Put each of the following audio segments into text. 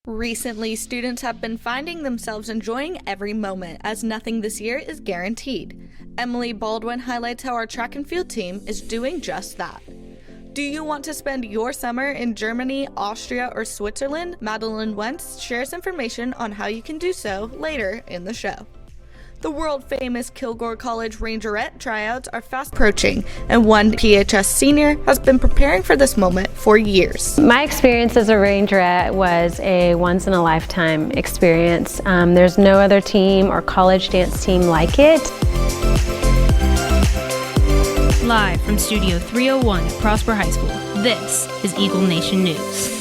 Recently, students have been finding themselves enjoying every moment, as nothing this year is guaranteed. Emily Baldwin highlights how our track and field team is doing just that. Do you want to spend your summer in Germany, Austria, or Switzerland? Madeline Wentz shares information on how you can do so later in the show. The world-famous Kilgore College Rangerette tryouts are fast approaching, and one PHS senior has been preparing for this moment for years. My experience as a Rangerette was a once-in-a-lifetime experience. There's no other team or college dance team like it. Live from Studio 301 at Prosper High School, this is Eagle Nation News.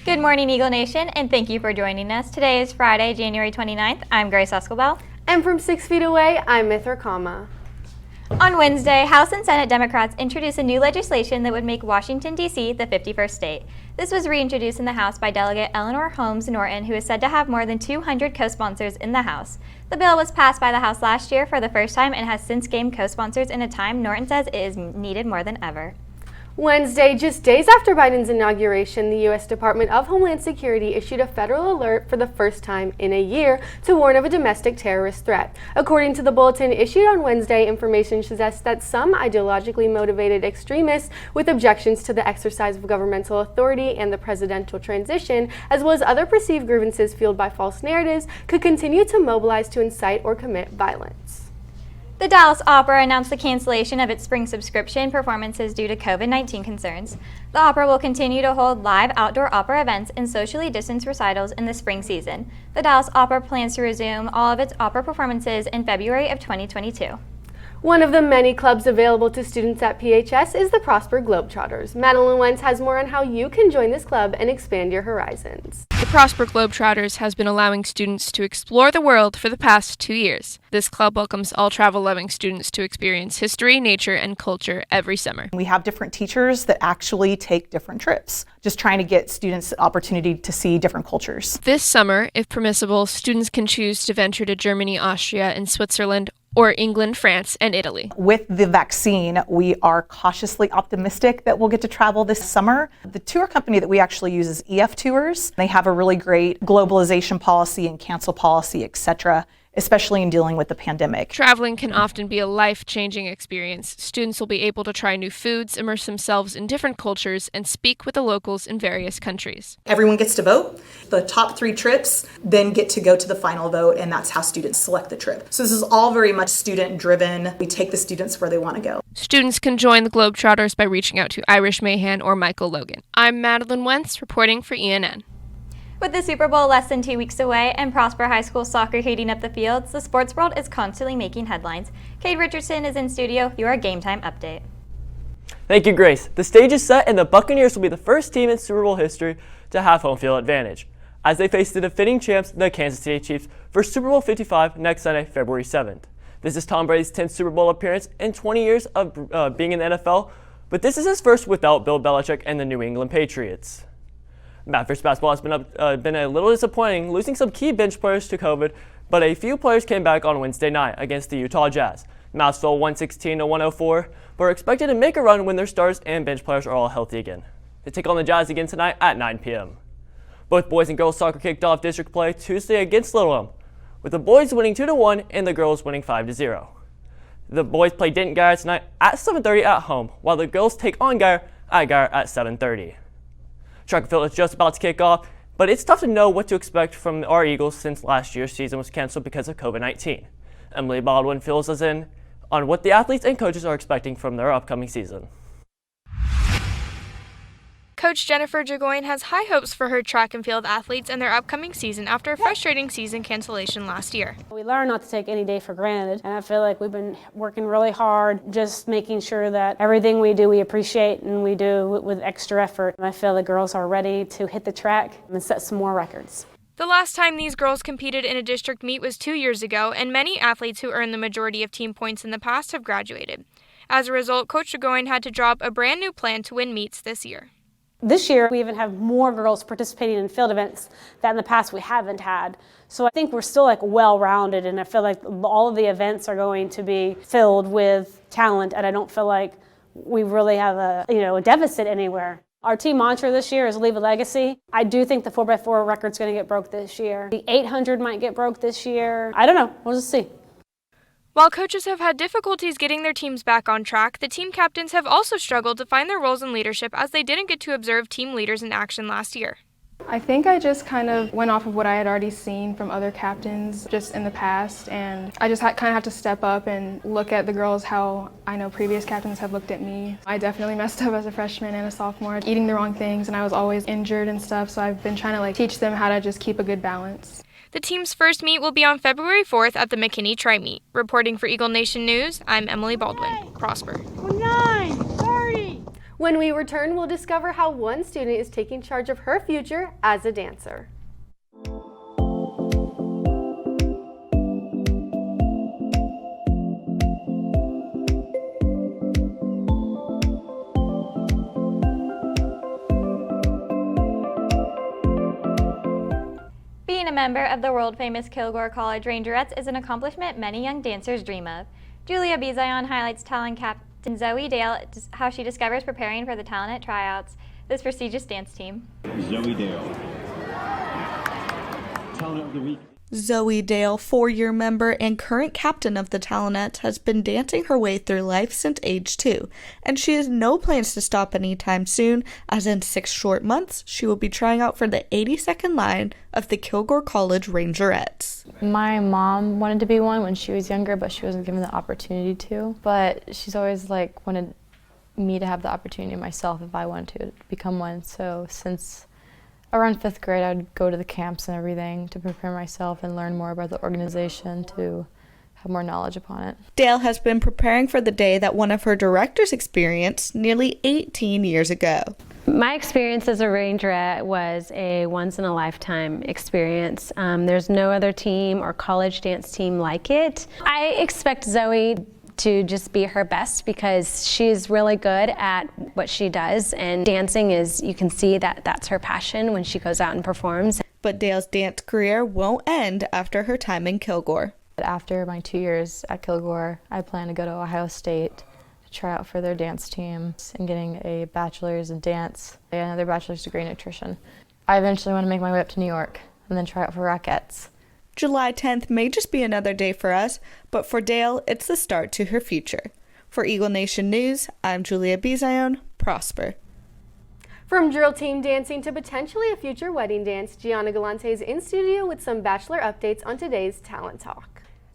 Good morning, Eagle Nation, and thank you for joining us. Today is Friday, January 29th. I'm Grace Escobel. And from 6 feet away, I'm Mithra Kama. On Wednesday, House and Senate Democrats introduced a new legislation that would make Washington, D.C. the 51st state. This was reintroduced in the House by Delegate Eleanor Holmes Norton, who is said to have more than 200 co-sponsors in the House. The bill was passed by the House last year for the first time and has since gained co-sponsors in a time Norton says it is needed more than ever. Wednesday, just days after Biden's inauguration, the U.S. Department of Homeland Security issued a federal alert for the first time in a year to warn of a domestic terrorist threat. According to the bulletin issued on Wednesday, information suggests that some ideologically motivated extremists with objections to the exercise of governmental authority and the presidential transition, as well as other perceived grievances fueled by false narratives, could continue to mobilize to incite or commit violence. The Dallas Opera announced the cancellation of its spring subscription performances due to COVID-19 concerns. The opera will continue to hold live outdoor opera events and socially distanced recitals in the spring season. The Dallas Opera plans to resume all of its opera performances in February of 2022. One of the many clubs available to students at PHS is the Prosper Globetrotters. Madeline Wentz has more on how you can join this club and expand your horizons. The Prosper Globetrotters has been allowing students to explore the world for the past 2 years. This club welcomes all travel-loving students to experience history, nature, and culture every summer. We have different teachers that actually take different trips, just trying to get students the opportunity to see different cultures. This summer, if permissible, students can choose to venture to Germany, Austria, and Switzerland, or England, France, and Italy. With the vaccine, we are cautiously optimistic that we'll get to travel this summer. The tour company that we actually use is EF Tours. They have a really great globalization policy and cancel policy, etc., especially in dealing with the pandemic. Traveling can often be a life-changing experience. Students will be able to try new foods, immerse themselves in different cultures, and speak with the locals in various countries. Everyone gets to vote. The top 3 trips then get to go to the final vote, and that's how students select the trip. So this is all very much student-driven. We take the students where they want to go. Students can join the Globetrotters by reaching out to Irish Mahan or Michael Logan. I'm Madeline Wentz, reporting for ENN. With the Super Bowl less than 2 weeks away and Prosper High School soccer heating up the fields, the sports world is constantly making headlines. Cade Richardson is in studio, your Game Time update. Thank you, Grace. The stage is set and the Buccaneers will be the first team in Super Bowl history to have home field advantage, as they face the defending champs, the Kansas City Chiefs, for Super Bowl 55 next Sunday, February 7th. This is Tom Brady's 10th Super Bowl appearance in 20 years of being in the NFL, but this is his first without Bill Belichick and the New England Patriots. Mavericks basketball has been a little disappointing, losing some key bench players to COVID, but a few players came back on Wednesday night against the Utah Jazz. Mavs fell 116-104, but are expected to make a run when their stars and bench players are all healthy again. They take on the Jazz again tonight at 9 p.m. Both boys and girls soccer kicked off district play Tuesday against Little Elm, with the boys winning 2-1 and the girls winning 5-0. The boys play Denton Geyer tonight at 7:30 at home, while the girls take on Geyer at 7:30. Track and field is just about to kick off, but it's tough to know what to expect from our Eagles since last year's season was canceled because of COVID-19. Emily Baldwin fills us in on what the athletes and coaches are expecting from their upcoming season. Coach Jennifer Jagoin has high hopes for her track and field athletes and their upcoming season after a frustrating season cancellation last year. We learn not to take any day for granted, and I feel like we've been working really hard, just making sure that everything we do we appreciate and we do with extra effort. I feel the girls are ready to hit the track and set some more records. The last time these girls competed in a district meet was 2 years ago, and many athletes who earned the majority of team points in the past have graduated. As a result, Coach Jagoin had to drop a brand new plan to win meets this year. This year, we even have more girls participating in field events that in the past we haven't had. So I think we're still well-rounded, and I feel like all of the events are going to be filled with talent, and I don't feel like we really have a deficit anywhere. Our team mantra this year is leave a legacy. I do think the 4x4 record's going to get broke this year. The 800 might get broke this year. I don't know. We'll just see. While coaches have had difficulties getting their teams back on track, the team captains have also struggled to find their roles in leadership as they didn't get to observe team leaders in action last year. I think I just kind of went off of what I had already seen from other captains just in the past, and I just kind of had to step up and look at the girls how I know previous captains have looked at me. I definitely messed up as a freshman and a sophomore, eating the wrong things, and I was always injured and stuff, so I've been trying to teach them how to just keep a good balance. The team's first meet will be on February 4th at the McKinney Tri-Meet. Reporting for Eagle Nation News, I'm Emily Baldwin. Prosper. 9:30. When we return, we'll discover how one student is taking charge of her future as a dancer. Being a member of the world-famous Kilgore College Rangerettes is an accomplishment many young dancers dream of. Julia Bizayon highlights talent captain Zoe Dale, how she discovers preparing for the Talent tryouts, this prestigious dance team. Zoe Dale, Talent of the Week. Zoe Dale, 4-year member and current captain of the Talent, has been dancing her way through life since age 2, and she has no plans to stop anytime soon, as in 6 short months, she will be trying out for the 82nd line of the Kilgore College Rangerettes. My mom wanted to be one when she was younger, but she wasn't given the opportunity to. But she's always wanted me to have the opportunity myself if I wanted to become one. So since around 5th grade, I'd go to the camps and everything to prepare myself and learn more about the organization to have more knowledge upon it. Dale has been preparing for the day that one of her directors experienced nearly 18 years ago. My experience as a rangerette was a once-in-a-lifetime experience. There's no other team or college dance team like it. I expect Zoe to just be her best because she's really good at what she does, and dancing is, you can see that that's her passion when she goes out and performs. But Dale's dance career won't end after her time in Kilgore. After my 2 years at Kilgore, I plan to go to Ohio State to try out for their dance team and getting a bachelor's in dance and another bachelor's degree in nutrition. I eventually want to make my way up to New York and then try out for Rockettes. July 10th may just be another day for us, but for Dale, it's the start to her future. For Eagle Nation News, I'm Julia Bizayon. Prosper. From drill team dancing to potentially a future wedding dance, Gianna Galante is in studio with some Bachelor updates on today's Talent Talk.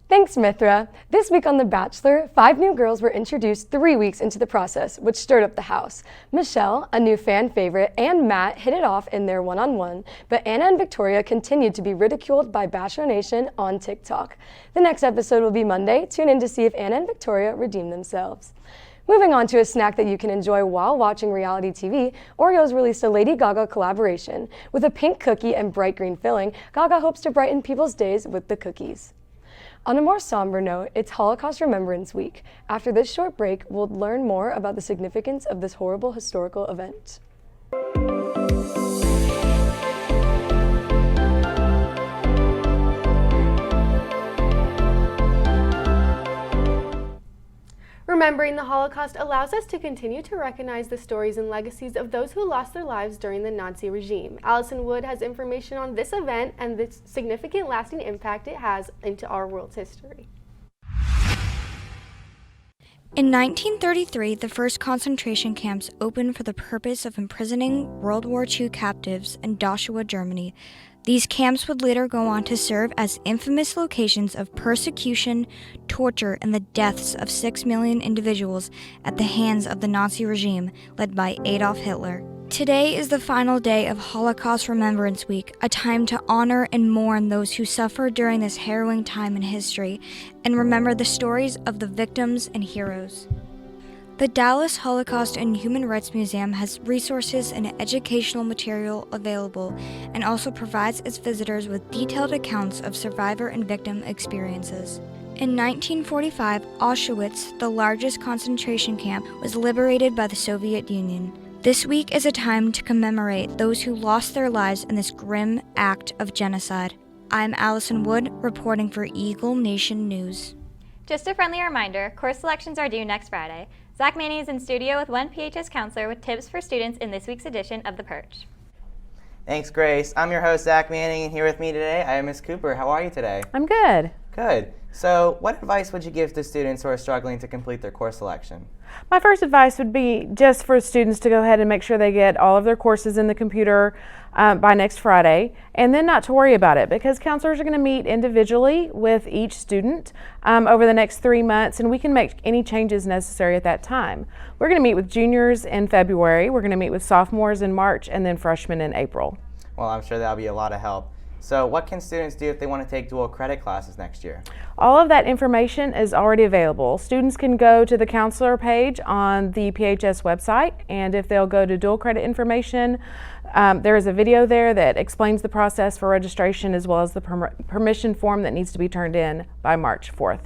Thanks, Mithra. This week on The Bachelor, 5 new girls were introduced 3 weeks into the process, which stirred up the house. Michelle, a new fan favorite, and Matt hit it off in their one-on-one, but Anna and Victoria continued to be ridiculed by Bachelor Nation on TikTok. The next episode will be Monday. Tune in to see if Anna and Victoria redeem themselves. Moving on to a snack that you can enjoy while watching reality TV, Oreo's released a Lady Gaga collaboration. With a pink cookie and bright green filling, Gaga hopes to brighten people's days with the cookies. On a more somber note, it's Holocaust Remembrance Week. After this short break, we'll learn more about the significance of this horrible historical event. Remembering the Holocaust allows us to continue to recognize the stories and legacies of those who lost their lives during the Nazi regime. Allison Wood has information on this event and the significant lasting impact it has into our world's history. In 1933, the first concentration camps opened for the purpose of imprisoning World War II captives in Dachau, Germany. These camps would later go on to serve as infamous locations of persecution, torture, and the deaths of 6 million individuals at the hands of the Nazi regime led by Adolf Hitler. Today is the final day of Holocaust Remembrance Week, a time to honor and mourn those who suffered during this harrowing time in history and remember the stories of the victims and heroes. The Dallas Holocaust and Human Rights Museum has resources and educational material available and also provides its visitors with detailed accounts of survivor and victim experiences. In 1945, Auschwitz, the largest concentration camp, was liberated by the Soviet Union. This week is a time to commemorate those who lost their lives in this grim act of genocide. I'm Allison Wood, reporting for Eagle Nation News. Just a friendly reminder, course selections are due next Friday. Zach Manning is in studio with one PHS counselor with tips for students in this week's edition of The Perch. Thanks, Grace. I'm your host, Zach Manning, and here with me today, I have Miss Cooper. How are you today? I'm good. Good. So, what advice would you give to students who are struggling to complete their course selection? My first advice would be just for students to go ahead and make sure they get all of their courses in the computer by next Friday, and then not to worry about it, because counselors are going to meet individually with each student over the next 3 months, and we can make any changes necessary at that time. We're going to meet with juniors in February, we're going to meet with sophomores in March, and then freshmen in April. Well, I'm sure that'll be a lot of help. So what can students do if they want to take dual credit classes next year? All of that information is already available. Students can go to the counselor page on the PHS website, and if they'll go to dual credit information, there is a video there that explains the process for registration as well as the permission form that needs to be turned in by March 4th.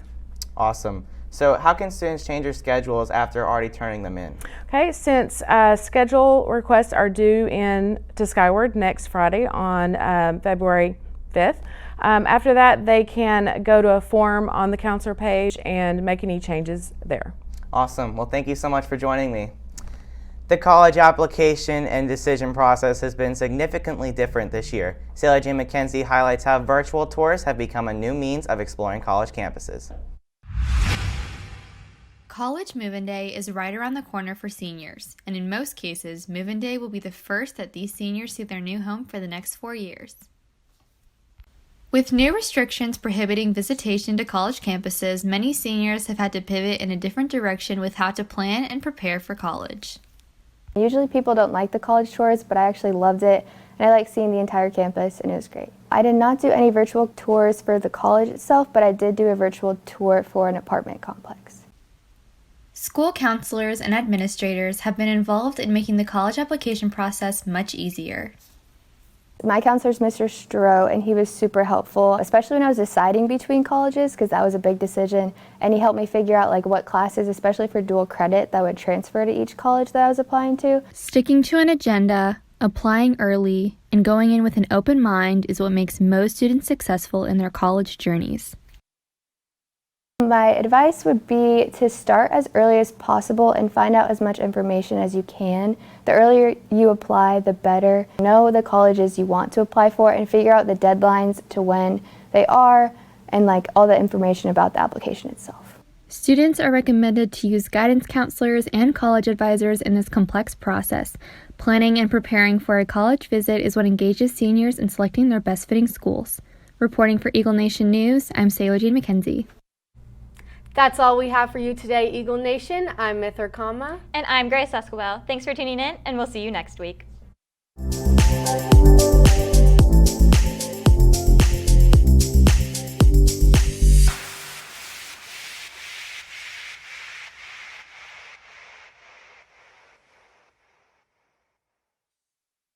Awesome. So how can students change their schedules after already turning them in? Okay, since schedule requests are due in to Skyward next Friday on February 5th, after that they can go to a form on the counselor page and make any changes there. Awesome. Well, thank you so much for joining me. The college application and decision process has been significantly different this year. Sailor Jane McKenzie highlights how virtual tours have become a new means of exploring college campuses. College Move-In Day is right around the corner for seniors, and in most cases, Move-In Day will be the first that these seniors see their new home for the next 4 years. With new restrictions prohibiting visitation to college campuses, many seniors have had to pivot in a different direction with how to plan and prepare for college. Usually people don't like the college tours, but I actually loved it, and I like seeing the entire campus, and it was great. I did not do any virtual tours for the college itself, but I did do a virtual tour for an apartment complex. School counselors and administrators have been involved in making the college application process much easier. My counselor is Mr. Stroh, and he was super helpful, especially when I was deciding between colleges, because that was a big decision, and he helped me figure out what classes, especially for dual credit, that would transfer to each college that I was applying to. Sticking to an agenda, applying early, and going in with an open mind is what makes most students successful in their college journeys. My advice would be to start as early as possible and find out as much information as you can. The earlier you apply, the better. Know the colleges you want to apply for and figure out the deadlines to when they are and all the information about the application itself. Students are recommended to use guidance counselors and college advisors in this complex process. Planning and preparing for a college visit is what engages seniors in selecting their best fitting schools. Reporting for Eagle Nation News, I'm Sailor Jane McKenzie. That's all we have for you today, Eagle Nation. I'm Mithra Kama. And I'm Grace Escobar. Thanks for tuning in, and we'll see you next week.